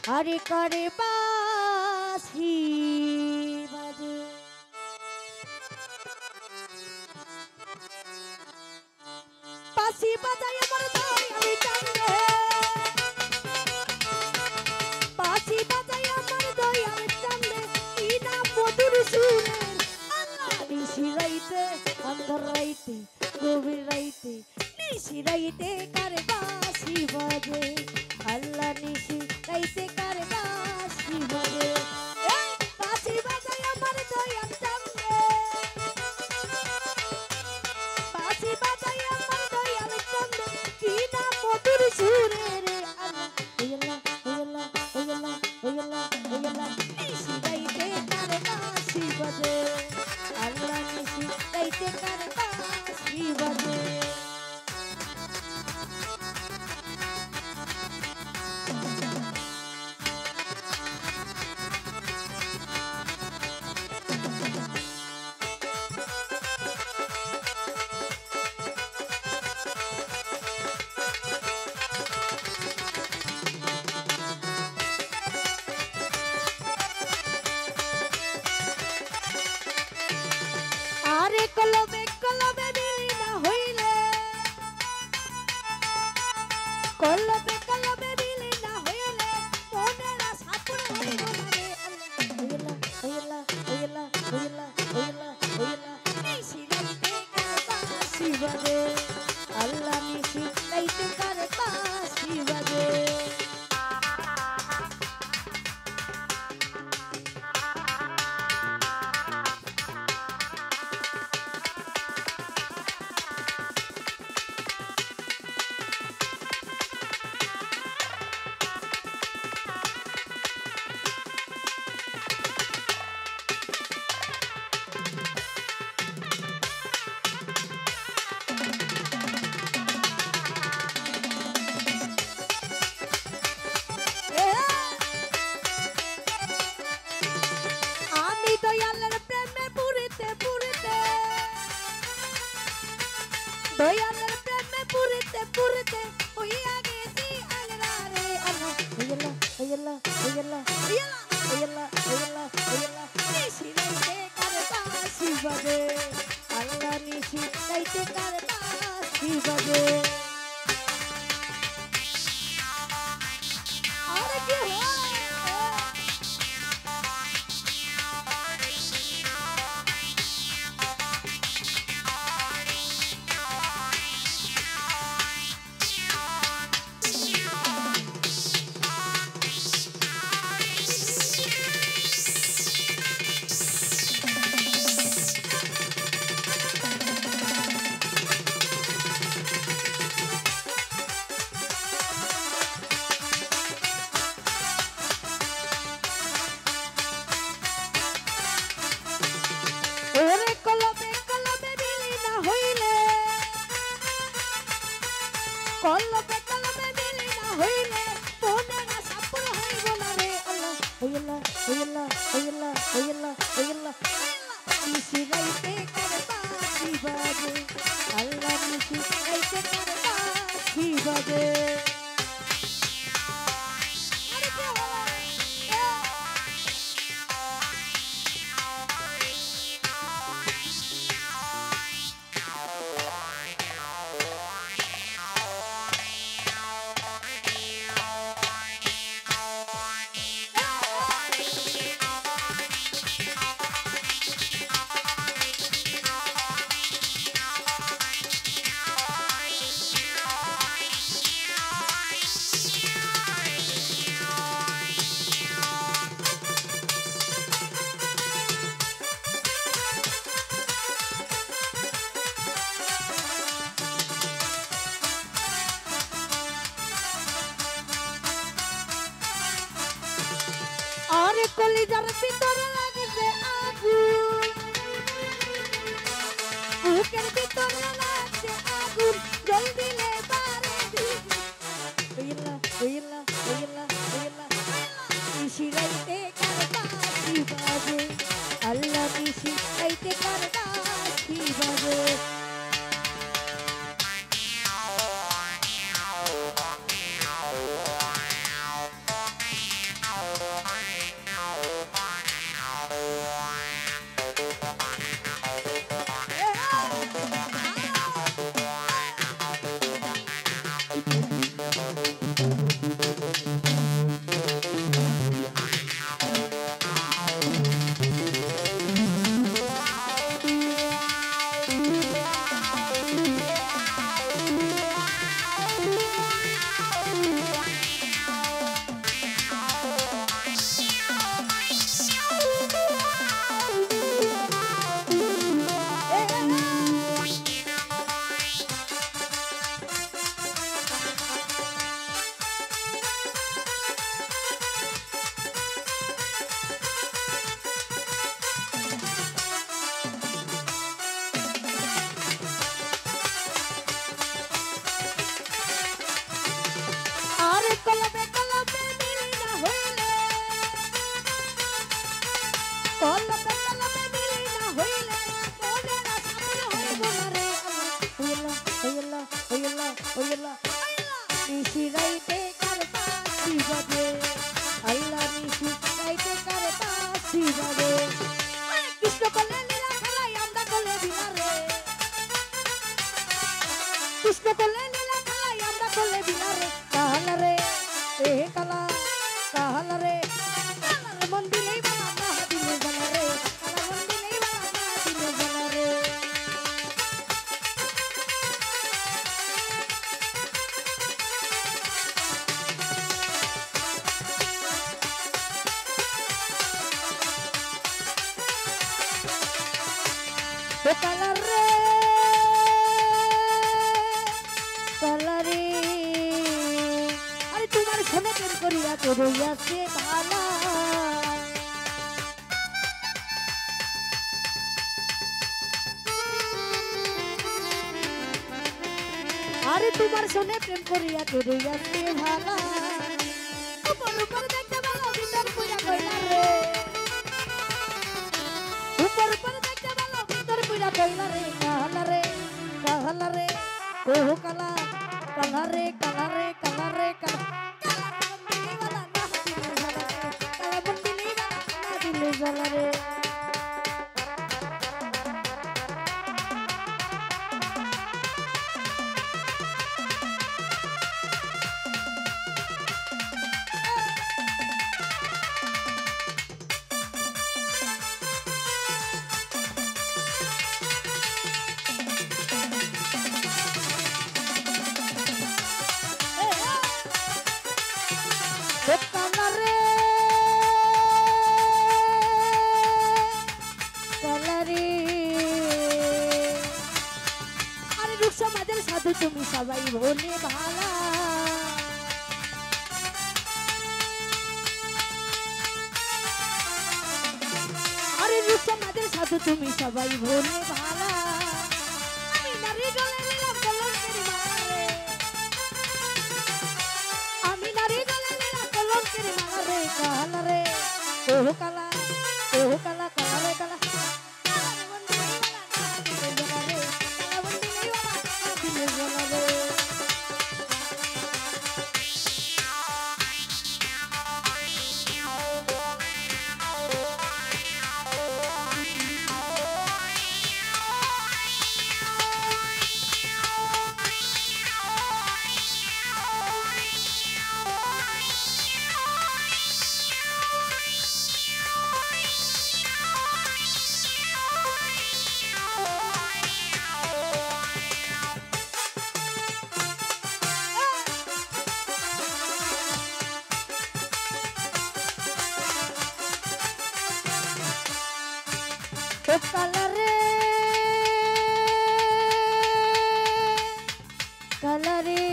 আরে করে বাঁশি বাজে বাঁশি বাজাই আমার দই আমি টানলে বাঁশি বাজাই আমার দই আমি টানলে কি না মধুর সুরের আল্লাহ নিশি রাইতে অন্ধর রাইতে গভীর রাইতে নিশি রাইতে কারে বাঁশি বাজে আল্লাহ নিশি রাইতে কারে বাঁশি বাজে বাঁশি বাজাই আমার দই আমি টানলে বাঁশি বাজাই আমার দই আমি টানলে কি না মধুর সুরের আল্লাহ ওয়াল্লাহ ওয়াল্লাহ ওয়াল্লাহ ওয়াল্লাহ ওয়াল্লাহ নিশি রাইতে কারে বাঁশি বাজে আল্লাহ নিশি রাইতে কারে বাঁশি বাজে আরে কলবে কলবে মিলি না হইলে কলবে কলবে মিলি না হইলে মনের আশা পুরো হইল না রে আল্লাহ ওয়াল্লাহ ওয়াল্লাহ ওয়াল্লাহ ওয়াল্লাহ ওয়াল্লাহ নিশি রাইতে কারে বাঁশি বাজে আল্লাহ নিশি রাইতে কারে বাঁশি বাজে আমি দয়ালের প্রেমে পুরিতে পুরিতে দয়ালের প্রেমে পুরিতে পুরিতে হইয়া গেছি আলরা রে আল্লাহ ওয়াল্লাহ ওয়াল্লাহ ওয়াল্লাহ ওয়াল্লাহ ওয়াল্লাহ ওয়াল্লাহ নিশি রাইতে কারে বাঁশি বাজে আল্লাহ নিশি রাইতে কারে বাঁশি বাজে আরে কি হয় ওরে কলবে কলবে মিলি না হইলে কলবে কলবে মিলি না হইলে মনের আশা পুরো হইব না রে আল্লাহ ওয়াল্লাহ ওয়াল্লাহ ওয়াল্লাহ ওয়াল্লাহ ওয়াল্লাহ নিশি রাইতে কারে বাঁশি বাজে আল্লাহ নিশি রাইতে কারে বাঁশি বাজে আরে কি হয় আরে কলিজার ভিতরে লাগছে আগুন বুকের ভিতরে লাগছে আগুন জল দিলে পারে ওয়াল্লাহ ওয়াল্লাহ ওয়াল্লাহ ওয়াল্লাহ নিশি রাইতে কারে বাঁশি বাজে আল্লাহ নিশি রাইতে কারে বাঁশি বাজে নিশি রাইতে কার বাঁশি বাজে আল্লাহ নিশি রাইতে কার বাঁশি বাজে কৃষ্ণ কোলে লীলা খেলাই আমরা কোলে বিলারে কৃষ্ণ কোলে লীলা খেলাই আমরা কোলে বিলারে কালা রে এ কালা কালা রে কালার মন দিলেই বালা না দিলে জানা রে কালার মন দিলেই বালা না দিলে জানা রে ও কালার রে কালারে আরে তোমার সনে প্রেম করিয়া তো রইয়াছে ভালা আরে তোমার সনে প্রেম করিয়া তো রইয়াছে ভালা উপর উপর দেখতে ভালো ভিতর পুরা কইলা রে উপর উপর দেখতে ভালো ভিতর পুরা কইলা রে কালা রে কালা রে ও কালা কালা রে কালা রে কালা রে কালা কালা রে সমাজের সাধু তুমি সবাই বলে ভালা আরে সমাজের সাধু তুমি সবাই বলে ভালা আমি নারী গলে নিলাম কলঙ্কের মালা রে আমি নারী গলে নিলাম কলঙ্কের মালা রে কালা রে ও কালা কালা রে কালা কালারে কালারে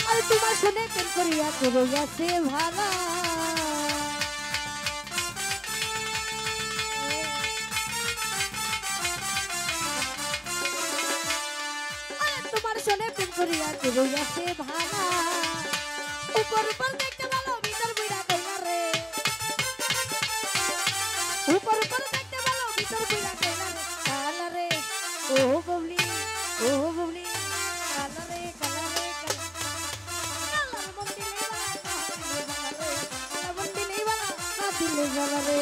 আর তোমার শুনে প্রেম করিয়া করে গেছে ভালা তোমার শুনে প্রেম করিয়া করে গেছে ভালা উপর উপর দেখতে ভালো ভিতর বুড়া কইলা রে ऊपर ऊपर देखते वालों भीतर बुला काला रे ओ बबली काला रे काला मंदिर वाला दिले वाला रे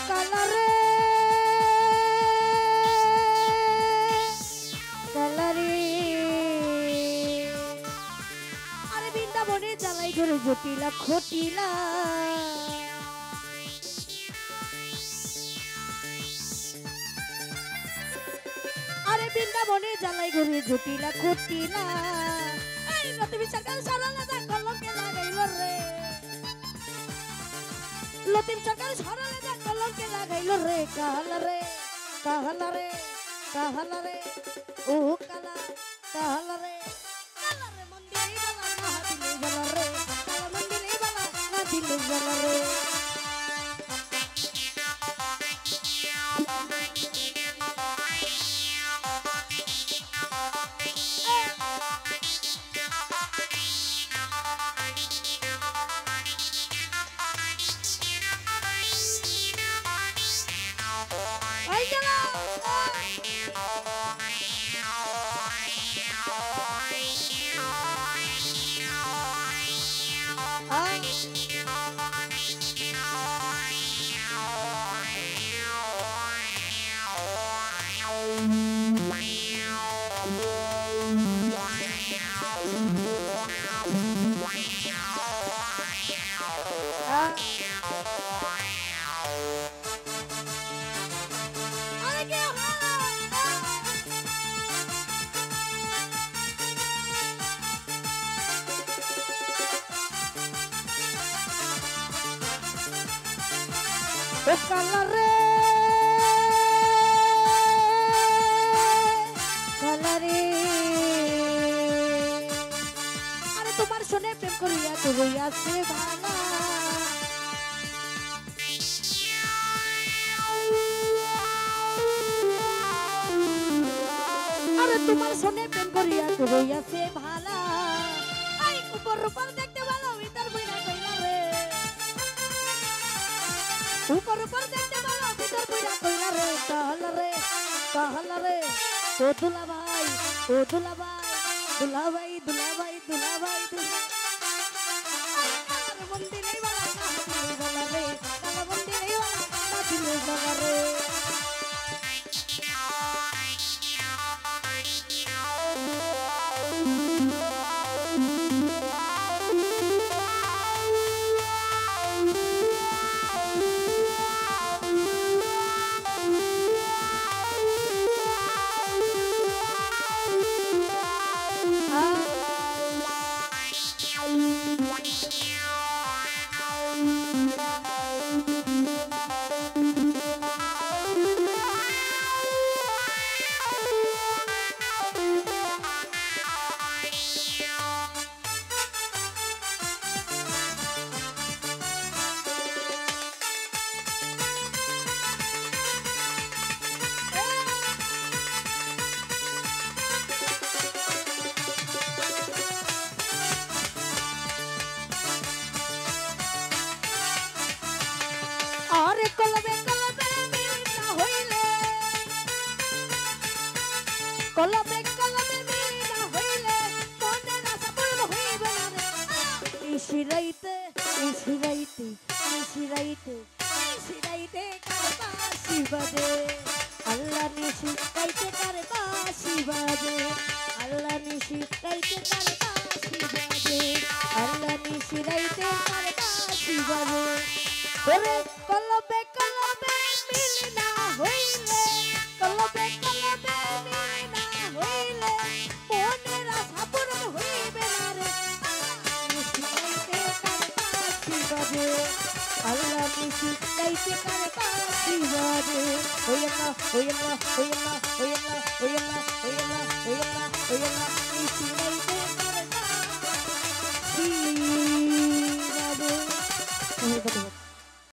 काला रे काला रे अरे बृंदाबने জ্বালাই ধরে জটিলা খটিলা আরে বৃন্দা মনে জ্বালাই ঘুরে জুটিলা খুটিলা এই লতিফ সরকার সরলা যা কলঙ্কে লাগাইল রে লতিফ সরকার সরলা যা কলঙ্কে লাগাইল রে কাহালা রে কাহালা রে কাহালা রে ও কালা কাহালা রে কালা রে মন্দিরে বালা না দিলে বালা রে কালা মন্দিরে বালা না দিলে বালা রে কালা রে কালা রে আরে তোমার শুনে প্রেম করিয়া করিয়াছে ভালা আরে তোমার শুনে প্রেম করিয়া করিয়াছে ভালা আই উপর উপর দেখতে ভালো ভিতর বইরা কইলা রে উপর উপর দেখতে ভালো ভিতর বইরা কইলা রে কাহালা রে ও দুলা ভাই ও দুলা ভাই দুলা ভাই দুলা ভাই দুলা ভাই কালার মন্দিরে বালা না দিলে বালা রে কালা মন্দিরে বালা না দিলে বালা রে কলবে কলবে মিলা হইলে মনের আশা পূর্ণ হইবে না রে ইশিরাইতে ইশিরাইতে ইশিরাইতে ইশিরাইতে কার বাঁশি বাজে আল্লাহ নিশিরাইতে কার বাঁশি বাজে আল্লাহ নিশিরাইতে কার বাঁশি বাজে আল্লাহ নিশিরাইতে কার বাঁশি বাজে ওরে কলবে কলবে মিলা হইলে কলবে কলবে মিলা হইলে মনের আশা পূর্ণ হইবে না রে নিশিরাইতে কার বাঁশি বাজে আল্লাহ নিশিরাইতে কার বাঁশি বাজে হইলা হইলা হইলা হইলা হইলা হইলা হইলা হইলা নিশিরাইতে